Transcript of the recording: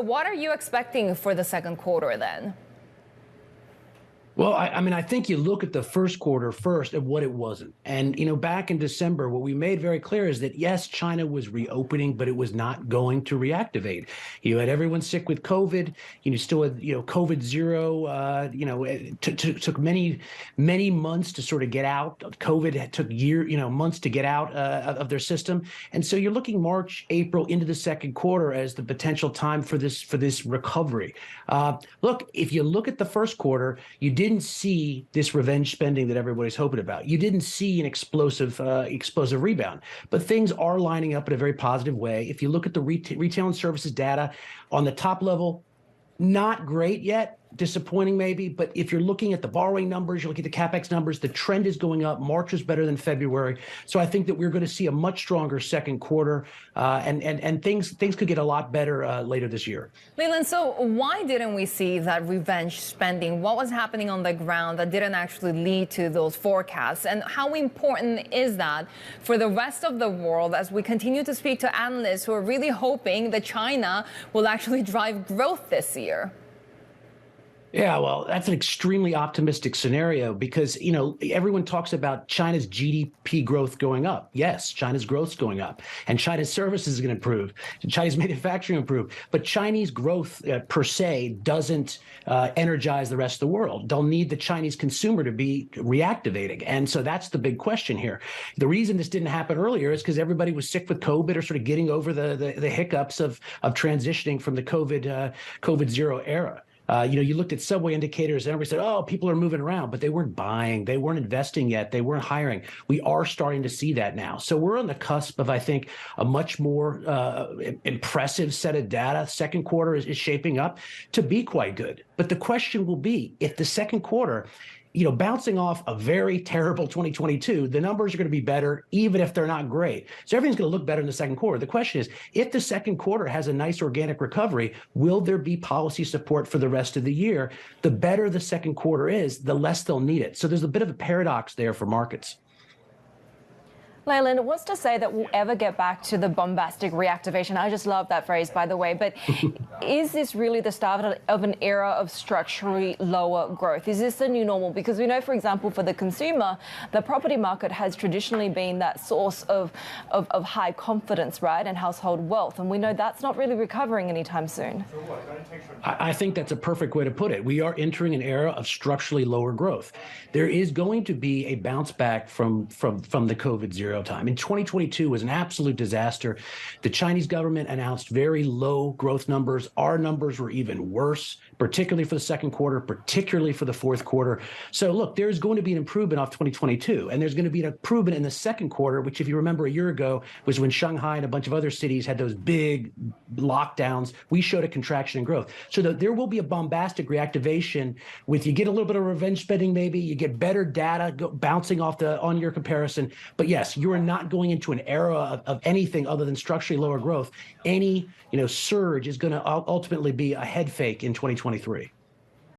What are you expecting for the second quarter then? Well, I mean, I think you look at the first quarter first of what it wasn't. And, back in December, what we made very clear is that, yes, China was reopening, but it was not going to reactivate. You had everyone sick with COVID. You still had, COVID zero. It took many, many months to sort of get out. COVID took months to get out of their system. And so you're looking March, April into the second quarter as the potential time for this recovery. Look, if you look at the first quarter, you didn't see this revenge spending that everybody's hoping about. You didn't see an explosive rebound, but things are lining up in a very positive way. If you look at the retail and services data on the top level, not great yet. Disappointing maybe, but if you're looking at the borrowing numbers, you look at the capex numbers, the trend is going up. March was better than February, so I think that we're going to see a much stronger second quarter, and things could get a lot better later this year. Leland, so why didn't we see that revenge spending? What was happening on the ground that didn't actually lead to those forecasts, and how important is that for the rest of the world as we continue to speak to analysts who are really hoping that China will actually drive growth this year? Yeah, well, that's an extremely optimistic scenario because, everyone talks about China's GDP growth going up. Yes, China's growth's going up, and China's services is going to improve, and Chinese manufacturing improve. But Chinese growth per se doesn't energize the rest of the world. They'll need the Chinese consumer to be reactivating. And so that's the big question here. The reason this didn't happen earlier is because everybody was sick with COVID or sort of getting over the hiccups of transitioning from the COVID zero era. You looked at subway indicators and everybody said, oh, people are moving around, but they weren't buying. They weren't investing yet. They weren't hiring. We are starting to see that now. So we're on the cusp of, I think, a much more impressive set of data. Second quarter is shaping up to be quite good. But the question will be, if the second quarter, bouncing off a very terrible 2022, the numbers are going to be better, even if they're not great. So everything's going to look better in the second quarter. The question is, if the second quarter has a nice organic recovery, will there be policy support for the rest of the year? The better the second quarter is, the less they'll need it. So there's a bit of a paradox there for markets. Leland, what's to say that we'll ever get back to the bombastic reactivation? I just love that phrase, by the way. But is this really the start of an era of structurally lower growth? Is this the new normal? Because we know, for example, for the consumer, the property market has traditionally been that source of high confidence, right, and household wealth. And we know that's not really recovering anytime soon. I think that's a perfect way to put it. We are entering an era of structurally lower growth. There is going to be a bounce back from the COVID zero time. In 2022 was an absolute disaster. The Chinese government announced very low growth numbers. Our numbers were even worse, particularly for the second quarter, particularly for the fourth quarter. So look, there's going to be an improvement off 2022, and there's going to be an improvement in the second quarter, which, if you remember a year ago, was when Shanghai and a bunch of other cities had those big lockdowns. We showed a contraction in growth. So there will be a bombastic reactivation with, you get a little bit of revenge spending, maybe you get better data bouncing off on your comparison. But yes, you are not going into an era of anything other than structurally lower growth. Any surge is going to ultimately be a head fake in 2023.